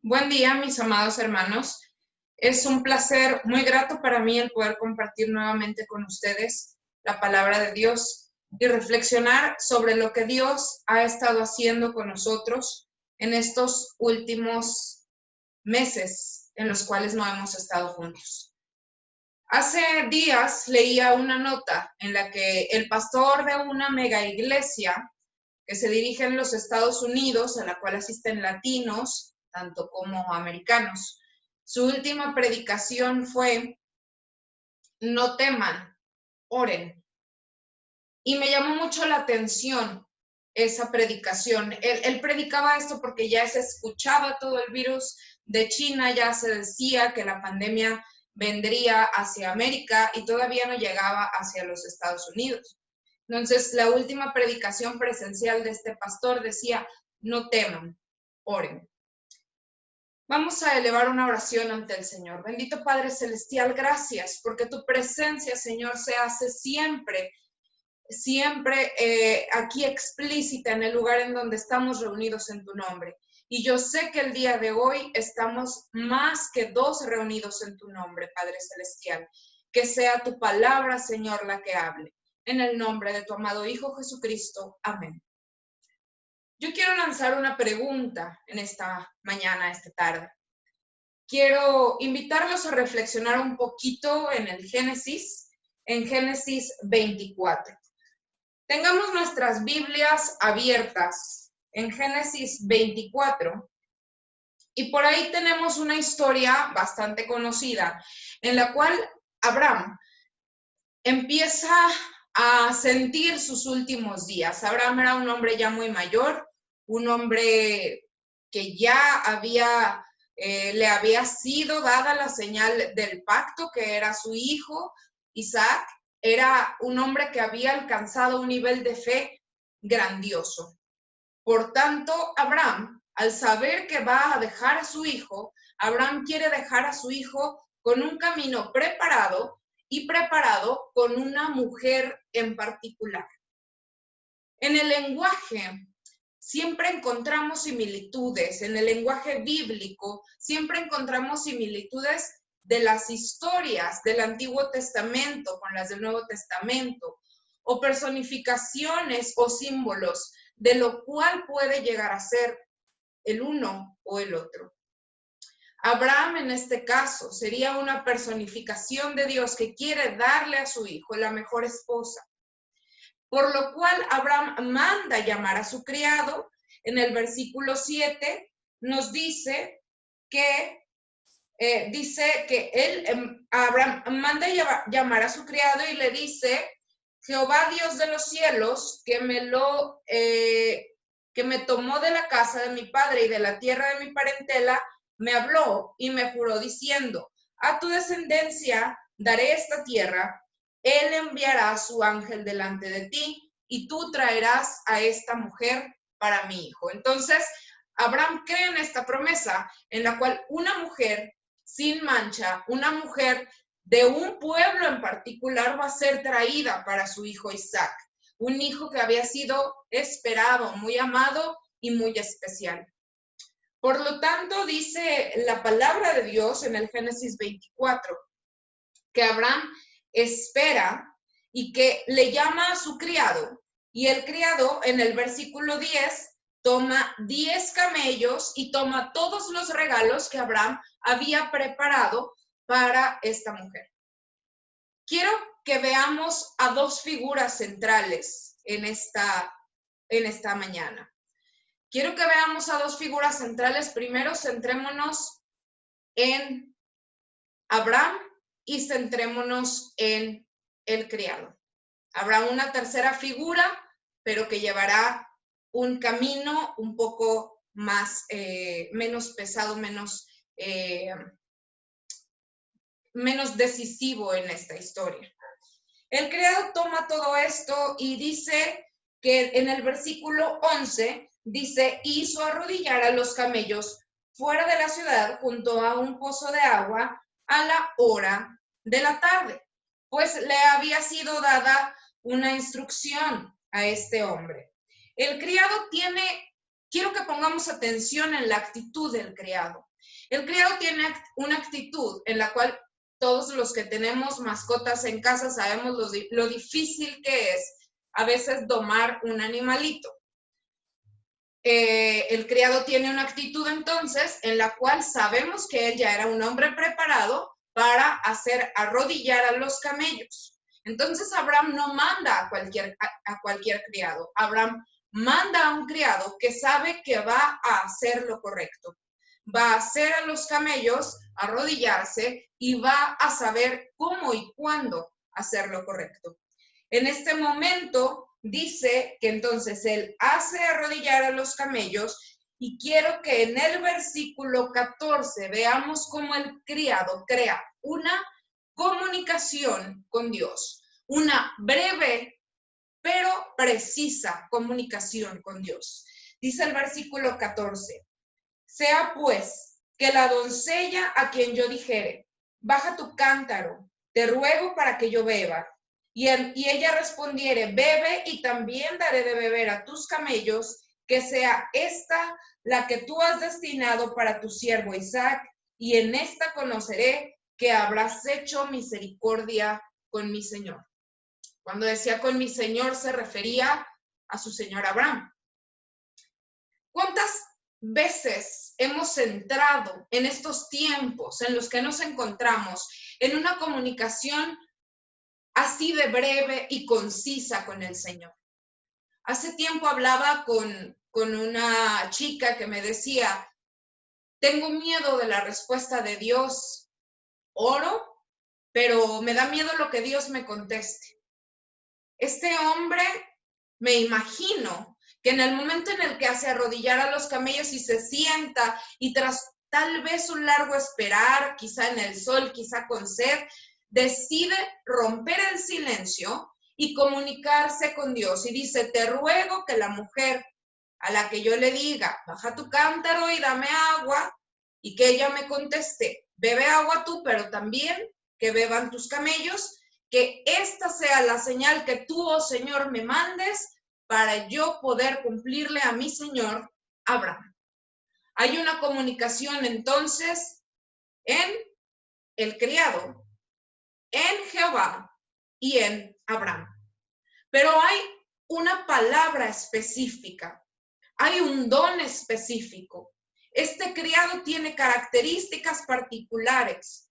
Buen día, mis amados hermanos. Es un placer muy grato para mí el poder compartir nuevamente con ustedes la palabra de Dios y reflexionar sobre lo que Dios ha estado haciendo con nosotros en estos últimos meses en los cuales no hemos estado juntos. Hace días leía una nota en la que el pastor de una mega iglesia que se dirige en los Estados Unidos, a la cual asisten latinos, tanto como americanos. Su última predicación fue: no teman, oren. Y me llamó mucho la atención esa predicación. Él predicaba esto porque ya se escuchaba todo el virus de China, ya se decía que la pandemia vendría hacia América y todavía no llegaba hacia los Estados Unidos. Entonces, la última predicación presencial de este pastor decía: no teman, oren. Vamos a elevar una oración ante el Señor. Bendito Padre Celestial, gracias porque tu presencia, Señor, se hace siempre aquí explícita en el lugar en donde estamos reunidos en tu nombre. Y yo sé que el día de hoy estamos más que dos reunidos en tu nombre, Padre Celestial. Que sea tu palabra, Señor, la que hable. En el nombre de tu amado Hijo Jesucristo. Amén. Yo quiero lanzar una pregunta en esta mañana, esta tarde. Quiero invitarlos a reflexionar un poquito en en Génesis 24. Tengamos nuestras Biblias abiertas en Génesis 24 y por ahí tenemos una historia bastante conocida en la cual Abraham empieza a sentir sus últimos días. Abraham era un hombre ya muy mayor, un hombre que ya le había sido dada la señal del pacto, que era su hijo Isaac. Era un hombre que había alcanzado un nivel de fe grandioso. Por tanto, Abraham, al saber que va a dejar a su hijo, Abraham quiere dejar a su hijo con un camino preparado y preparado con una mujer en particular. En el lenguaje siempre encontramos similitudes, en el lenguaje bíblico siempre encontramos similitudes de las historias del Antiguo Testamento con las del Nuevo Testamento, o personificaciones o símbolos de lo cual puede llegar a ser el uno o el otro. Abraham en este caso sería una personificación de Dios que quiere darle a su hijo la mejor esposa. Por lo cual Abraham manda llamar a su criado. En el versículo 7 nos dice que Abraham manda llamar a su criado y le dice: Jehová Dios de los cielos, que me tomó de la casa de mi padre y de la tierra de mi parentela, me habló y me juró diciendo: a tu descendencia daré esta tierra. Él enviará a su ángel delante de ti y tú traerás a esta mujer para mi hijo. Entonces, Abraham cree en esta promesa en la cual una mujer sin mancha, una mujer de un pueblo en particular, va a ser traída para su hijo Isaac, un hijo que había sido esperado, muy amado y muy especial. Por lo tanto, dice la palabra de Dios en el Génesis 24, que Abraham espera y que le llama a su criado, y el criado en el versículo 10 toma 10 camellos y toma todos los regalos que Abraham había preparado para esta mujer. Quiero que veamos a dos figuras centrales en esta mañana. Quiero que veamos a dos figuras centrales. Primero, centrémonos en Abraham y centrémonos en el criado. Habrá una tercera figura, pero que llevará un camino un poco más, menos pesado, menos decisivo en esta historia. El criado toma todo esto y dice que en el versículo 11 dice: hizo arrodillar a los camellos fuera de la ciudad junto a un pozo de agua a la hora de la tarde, pues le había sido dada una instrucción a este hombre. El criado quiero que pongamos atención en la actitud del criado. El criado tiene una actitud en la cual todos los que tenemos mascotas en casa sabemos lo difícil que es a veces domar un animalito. El criado tiene una actitud entonces en la cual sabemos que él ya era un hombre preparado para hacer arrodillar a los camellos. Entonces Abraham no manda a cualquier criado. Abraham manda a un criado que sabe que va a hacer lo correcto. Va a hacer a los camellos arrodillarse y va a saber cómo y cuándo hacer lo correcto. En este momento dice que entonces él hace arrodillar a los camellos y quiero que en el versículo 14 veamos cómo el criado crea una comunicación con Dios, una breve pero precisa comunicación con Dios. Dice el versículo 14, sea pues que la doncella a quien yo dijere, baja tu cántaro, te ruego para que yo beba. Y ella respondiere, bebe y también daré de beber a tus camellos, que sea esta la que tú has destinado para tu siervo Isaac, y en esta conoceré que habrás hecho misericordia con mi señor. Cuando decía con mi señor se refería a su señor Abraham. ¿Cuántas veces hemos entrado en estos tiempos en los que nos encontramos en una comunicación así de breve y concisa con el Señor? Hace tiempo hablaba con una chica que me decía, tengo miedo de la respuesta de Dios, oro, pero me da miedo lo que Dios me conteste. Este hombre, me imagino que en el momento en el que hace arrodillar a los camellos y se sienta y tras tal vez un largo esperar, quizá en el sol, quizá con sed, decide romper el silencio y comunicarse con Dios. Y dice, te ruego que la mujer a la que yo le diga, baja tu cántaro y dame agua, y que ella me conteste, bebe agua tú, pero también que beban tus camellos, que esta sea la señal que tú, oh Señor, me mandes para yo poder cumplirle a mi Señor Abraham. Hay una comunicación entonces en el criado, en Jehová y en Abraham. Pero hay una palabra específica, hay un don específico. Este criado tiene características particulares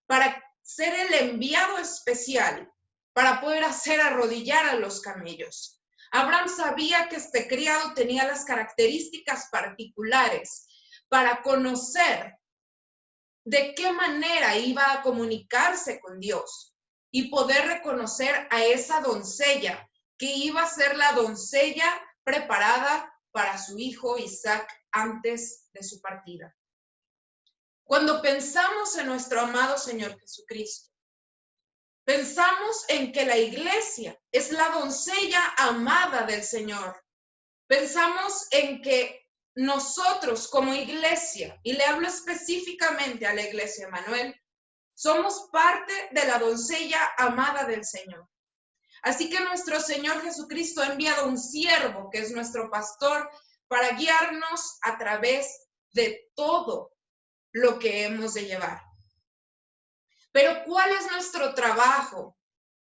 para ser el enviado especial, para poder hacer arrodillar a los camellos. Abraham sabía que este criado tenía las características particulares para conocer de qué manera iba a comunicarse con Dios y poder reconocer a esa doncella que iba a ser la doncella preparada para su hijo Isaac antes de su partida. Cuando pensamos en nuestro amado Señor Jesucristo, pensamos en que la iglesia es la doncella amada del Señor. Pensamos en que nosotros como iglesia, y le hablo específicamente a la iglesia Emanuel, somos parte de la doncella amada del Señor. Así que nuestro Señor Jesucristo ha enviado un siervo que es nuestro pastor para guiarnos a través de todo lo que hemos de llevar. Pero ¿cuál es nuestro trabajo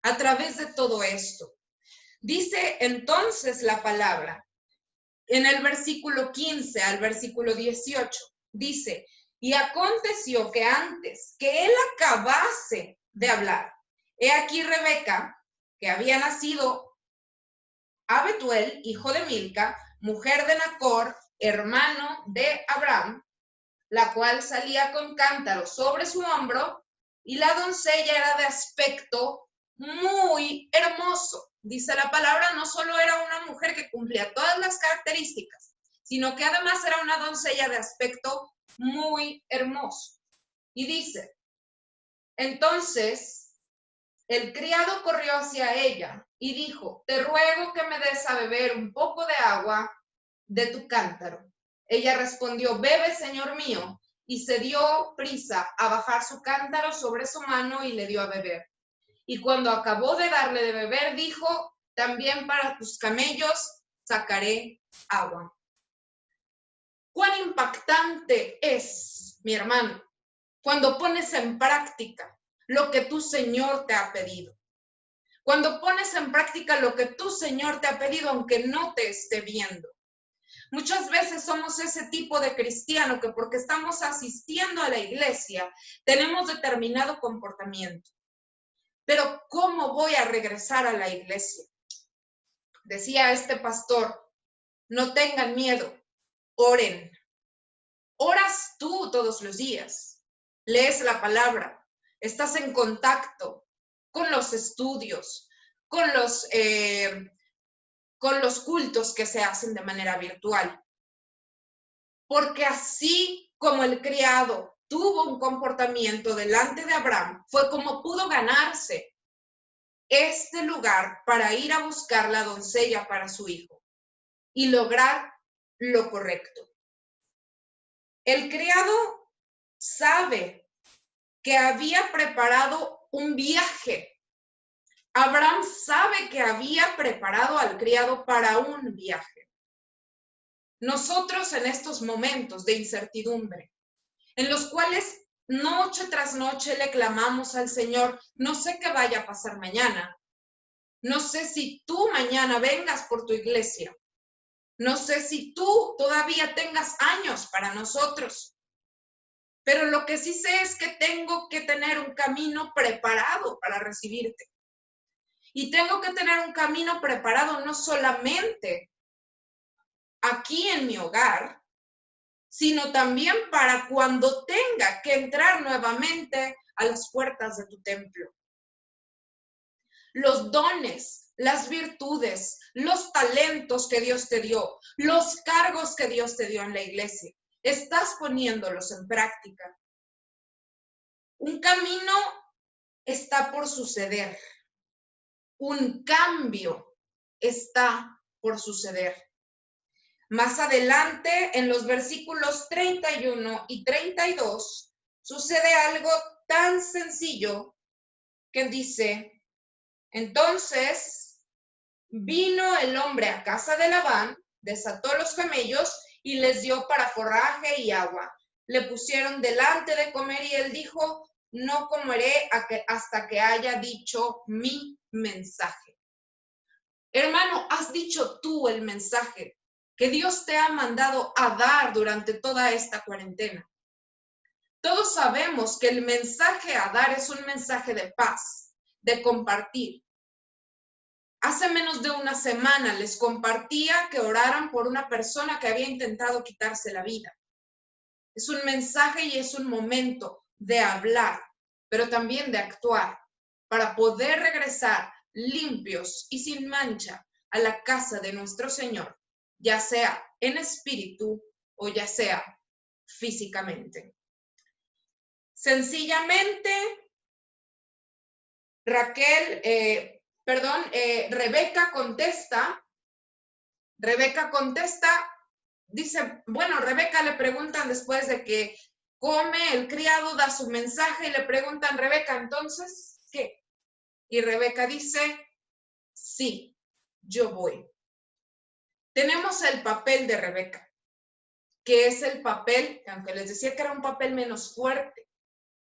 a través de todo esto? Dice entonces la palabra, en el versículo 15 al versículo 18, dice, y aconteció que antes que él acabase de hablar, he aquí Rebeca, que había nacido a Betuel, hijo de Milca, mujer de Nacor, hermano de Abraham, la cual salía con cántaro sobre su hombro, y la doncella era de aspecto muy hermoso. Dice la palabra, no solo era una mujer que cumplía todas las características, sino que además era una doncella de aspecto muy hermoso. Y dice, entonces el criado corrió hacia ella y dijo, te ruego que me des a beber un poco de agua de tu cántaro. Ella respondió, bebe, señor mío, y se dio prisa a bajar su cántaro sobre su mano y le dio a beber. Y cuando acabó de darle de beber, dijo, también para tus camellos sacaré agua. ¿Cuán impactante es mi hermano, cuando pones en práctica lo que tu Señor te ha pedido. Cuando pones en práctica lo que tu Señor te ha pedido, aunque no te esté viendo. Muchas veces somos ese tipo de cristiano que porque estamos asistiendo a la iglesia, tenemos determinado comportamiento. Pero ¿cómo voy a regresar a la iglesia? Decía este pastor, no tengan miedo, oren. Oras tú todos los días, lees la palabra, estás en contacto con los estudios, con los cultos que se hacen de manera virtual. Porque así como el criado tuvo un comportamiento delante de Abraham, fue como pudo ganarse este lugar para ir a buscar la doncella para su hijo y lograr lo correcto. El criado sabe que había preparado un viaje. Abraham sabe que había preparado al criado para un viaje. Nosotros en estos momentos de incertidumbre, en los cuales noche tras noche le clamamos al Señor, no sé qué vaya a pasar mañana, no sé si tú mañana vengas por tu iglesia, no sé si tú todavía tengas años para nosotros, pero lo que sí sé es que tengo que tener un camino preparado para recibirte. Y tengo que tener un camino preparado no solamente aquí en mi hogar, sino también para cuando tenga que entrar nuevamente a las puertas de tu templo. Los dones, las virtudes, los talentos que Dios te dio, los cargos que Dios te dio en la iglesia, estás poniéndolos en práctica. Un camino está por suceder. Un cambio está por suceder. Más adelante, en los versículos 31 y 32, sucede algo tan sencillo que dice, entonces vino el hombre a casa de Labán, desató los camellos y les dio para forraje y agua. Le pusieron delante de comer y él dijo, no comeré hasta que haya dicho mi mensaje. Hermano, has dicho tú el mensaje que Dios te ha mandado a dar durante toda esta cuarentena. Todos sabemos que el mensaje a dar es un mensaje de paz, de compartir. Hace menos de una semana les compartía que oraran por una persona que había intentado quitarse la vida. Es un mensaje y es un momento de hablar, pero también de actuar, para poder regresar limpios y sin mancha a la casa de nuestro Señor, ya sea en espíritu o ya sea físicamente. Sencillamente, Rebeca contesta, dice, bueno, Rebeca le preguntan después de que come, el criado da su mensaje y le preguntan, Rebeca, entonces, ¿qué? Y Rebeca dice, sí, yo voy. Tenemos el papel de Rebeca, que es el papel, aunque les decía que era un papel menos fuerte,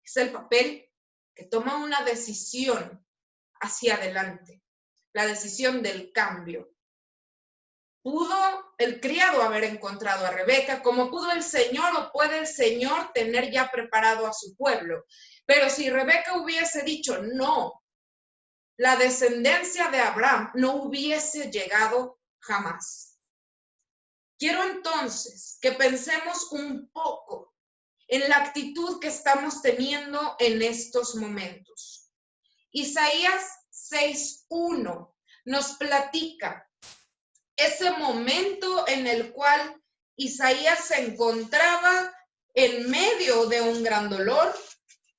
es el papel que toma una decisión hacia adelante, la decisión del cambio. Pudo el criado haber encontrado a Rebeca, como pudo el Señor o puede el Señor tener ya preparado a su pueblo. Pero si Rebeca hubiese dicho no, la descendencia de Abraham no hubiese llegado jamás. Quiero entonces que pensemos un poco en la actitud que estamos teniendo en estos momentos. Isaías 6:1 nos platica ese momento en el cual Isaías se encontraba en medio de un gran dolor,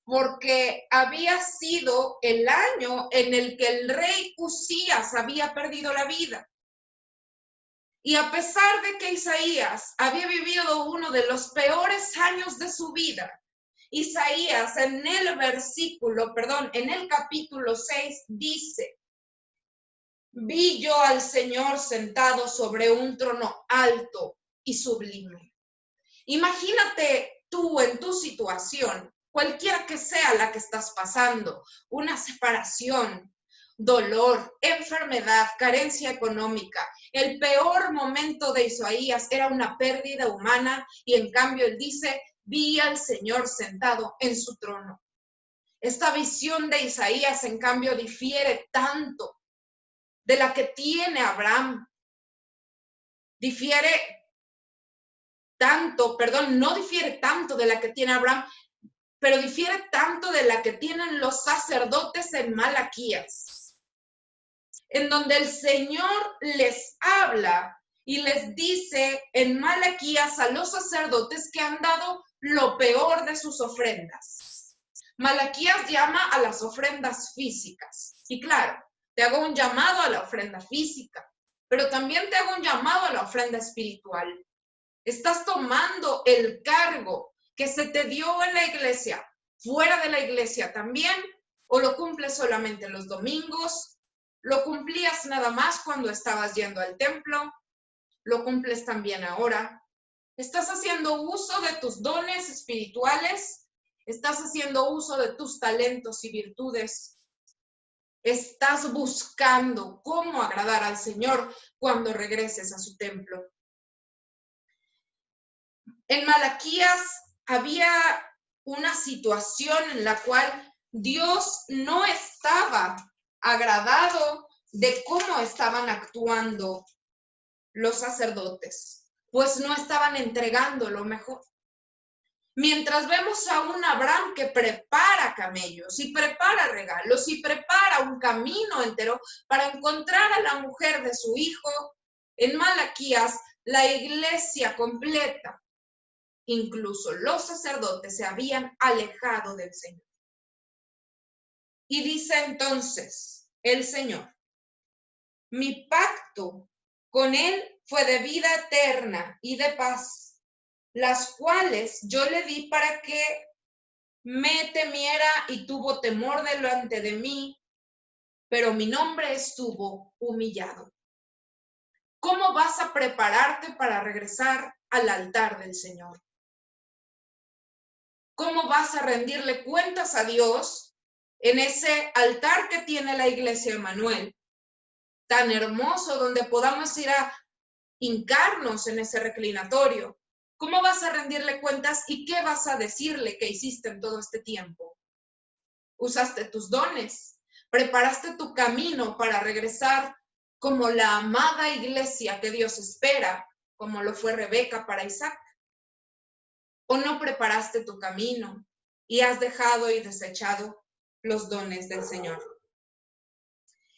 porque había sido el año en el que el rey Usías había perdido la vida. Y a pesar de que Isaías había vivido uno de los peores años de su vida, Isaías en el capítulo 6 dice, vi yo al Señor sentado sobre un trono alto y sublime. Imagínate tú en tu situación, cualquiera que sea la que estás pasando, una separación, dolor, enfermedad, carencia económica, el peor momento de Isaías era una pérdida humana y en cambio él dice, vi al Señor sentado en su trono. Esta visión de Isaías, en cambio, difiere tanto de la que tiene Abraham. No difiere tanto de la que tiene Abraham, pero difiere tanto de la que tienen los sacerdotes en Malaquías, en donde el Señor les habla y les dice en Malaquías a los sacerdotes que han dado lo peor de sus ofrendas. Malaquías llama a las ofrendas físicas. Y claro, te hago un llamado a la ofrenda física, pero también te hago un llamado a la ofrenda espiritual. Estás tomando el cargo que se te dio en la iglesia, fuera de la iglesia también, o lo cumples solamente los domingos, lo cumplías nada más cuando estabas yendo al templo, lo cumples también ahora. ¿Estás haciendo uso de tus dones espirituales? ¿Estás haciendo uso de tus talentos y virtudes? ¿Estás buscando cómo agradar al Señor cuando regreses a su templo? En Malaquías había una situación en la cual Dios no estaba agradado de cómo estaban actuando los sacerdotes, pues no estaban entregando lo mejor. Mientras vemos a un Abraham que prepara camellos y prepara regalos y prepara un camino entero para encontrar a la mujer de su hijo, en Malaquías la iglesia completa, incluso los sacerdotes, se habían alejado del Señor. Y dice entonces el Señor, mi pacto con él fue de vida eterna y de paz, las cuales yo le di para que me temiera y tuvo temor delante de mí, pero mi nombre estuvo humillado. ¿Cómo vas a prepararte para regresar al altar del Señor? ¿Cómo vas a rendirle cuentas a Dios en ese altar que tiene la iglesia Emmanuel, tan hermoso, donde podamos ir a hincarnos en ese reclinatorio? ¿Cómo vas a rendirle cuentas y qué vas a decirle que hiciste en todo este tiempo? Usaste tus dones, preparaste tu camino para regresar como la amada iglesia que Dios espera, como lo fue Rebeca para Isaac. ¿O no preparaste tu camino y has dejado y desechado los dones del Señor?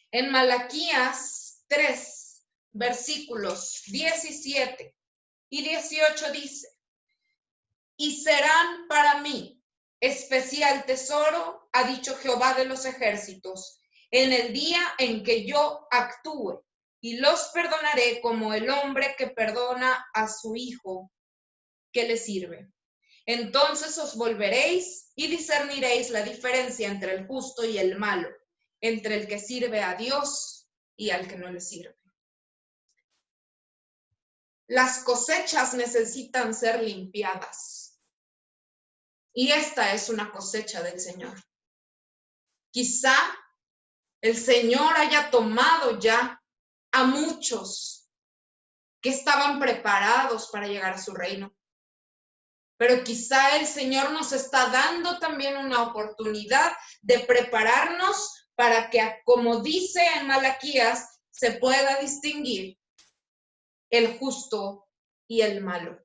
En Malaquías 3, versículos 17 y 18 dice, y serán para mí especial tesoro, ha dicho Jehová de los ejércitos, en el día en que yo actúe, y los perdonaré como el hombre que perdona a su hijo que le sirve. Entonces os volveréis y discerniréis la diferencia entre el justo y el malo, entre el que sirve a Dios y al que no le sirve. Las cosechas necesitan ser limpiadas. Y esta es una cosecha del Señor. Quizá el Señor haya tomado ya a muchos que estaban preparados para llegar a su reino. Pero quizá el Señor nos está dando también una oportunidad de prepararnos para que, como dice en Malaquías, se pueda distinguir el justo y el malo.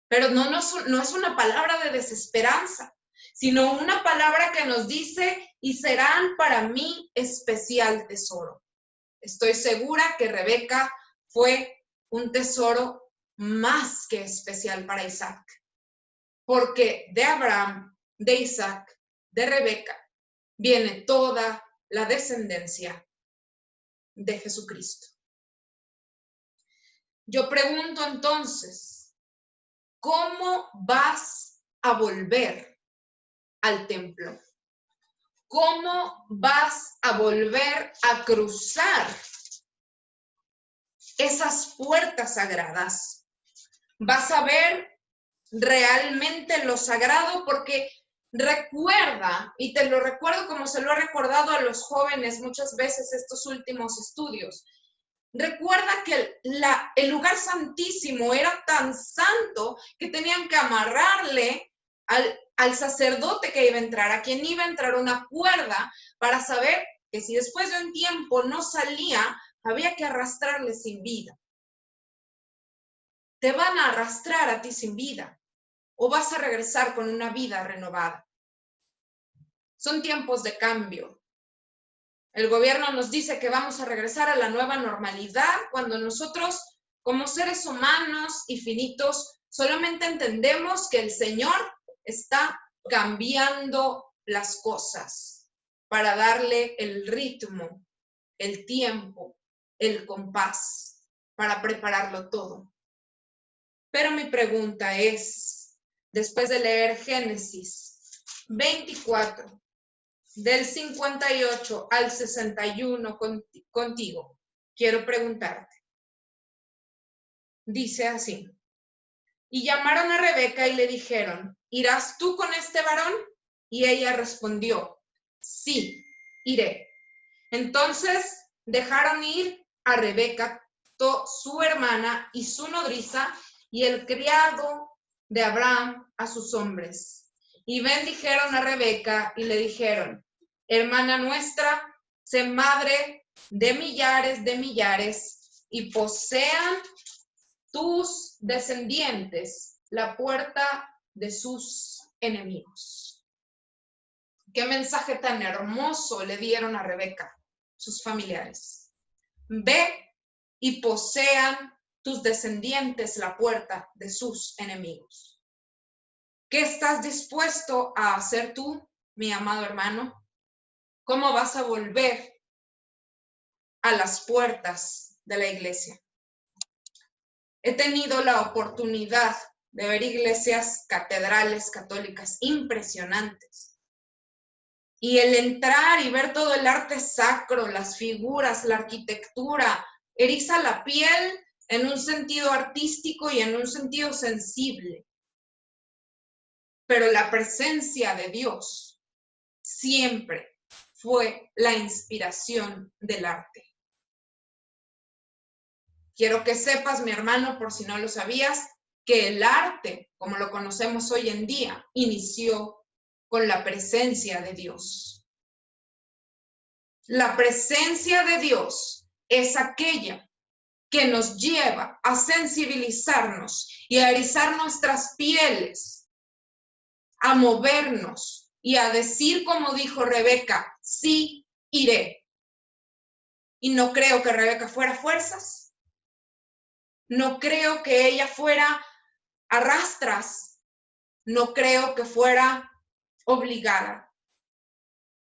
Pero no es una palabra de desesperanza, sino una palabra que nos dice, y serán para mí especial tesoro. Estoy segura que Rebeca fue un tesoro más que especial para Isaac, porque de Abraham, de Isaac, de Rebeca, viene toda la descendencia de Jesucristo. Yo pregunto entonces, ¿cómo vas a volver al templo? ¿Cómo vas a volver a cruzar esas puertas sagradas? Vas a ver realmente lo sagrado, porque recuerda, y te lo recuerdo como se lo he recordado a los jóvenes muchas veces estos últimos estudios, recuerda que el lugar santísimo era tan santo que tenían que amarrarle al sacerdote que iba a entrar, a quien iba a entrar, una cuerda para saber que si después de un tiempo no salía, había que arrastrarle sin vida. Te van a arrastrar a ti sin vida o vas a regresar con una vida renovada. Son tiempos de cambio. El gobierno nos dice que vamos a regresar a la nueva normalidad cuando nosotros, como seres humanos y finitos, solamente entendemos que el Señor está cambiando las cosas para darle el ritmo, el tiempo, el compás, para prepararlo todo. Pero mi pregunta es, después de leer Génesis 24, del 58 al 61 contigo, quiero preguntarte. Dice así: y llamaron a Rebeca y le dijeron, ¿irás tú con este varón? Y ella respondió, sí, iré. Entonces dejaron ir a Rebeca, su hermana y su nodriza, y el criado de Abraham a sus hombres. Y bendijeron a Rebeca y le dijeron, hermana nuestra, sé madre de millares, y posean tus descendientes la puerta de sus enemigos. Qué mensaje tan hermoso le dieron a Rebeca sus familiares. Ve y posean tus descendientes la puerta de sus enemigos. ¿Qué estás dispuesto a hacer tú, mi amado hermano? ¿Cómo vas a volver a las puertas de la iglesia? He tenido la oportunidad de ver iglesias catedrales católicas impresionantes. Y el entrar y ver todo el arte sacro, las figuras, la arquitectura, eriza la piel en un sentido artístico y en un sentido sensible. Pero la presencia de Dios siempre fue la inspiración del arte. Quiero que sepas, mi hermano, por si no lo sabías, que el arte, como lo conocemos hoy en día, inició con la presencia de Dios. La presencia de Dios es aquella que nos lleva a sensibilizarnos y a erizar nuestras pieles, a movernos y a decir, como dijo Rebeca, sí, iré. Y no creo que Rebeca fuera fuerzas. No creo que ella fuera a rastras. No creo que fuera obligada.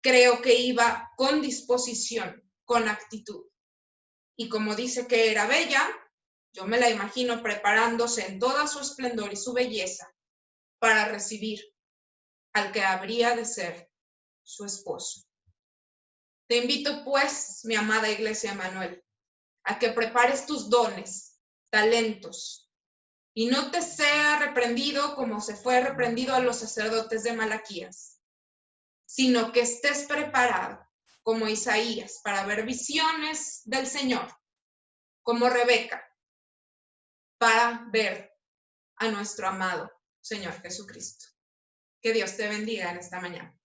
Creo que iba con disposición, con actitud. Y como dice que era bella, yo me la imagino preparándose en toda su esplendor y su belleza para recibir al que habría de ser su esposo. Te invito, pues, mi amada Iglesia Emanuel, a que prepares tus dones, talentos, y no te sea reprendido como se fue reprendido a los sacerdotes de Malaquías, sino que estés preparado como Isaías para ver visiones del Señor, como Rebeca, para ver a nuestro amado Señor Jesucristo. Que Dios te bendiga en esta mañana.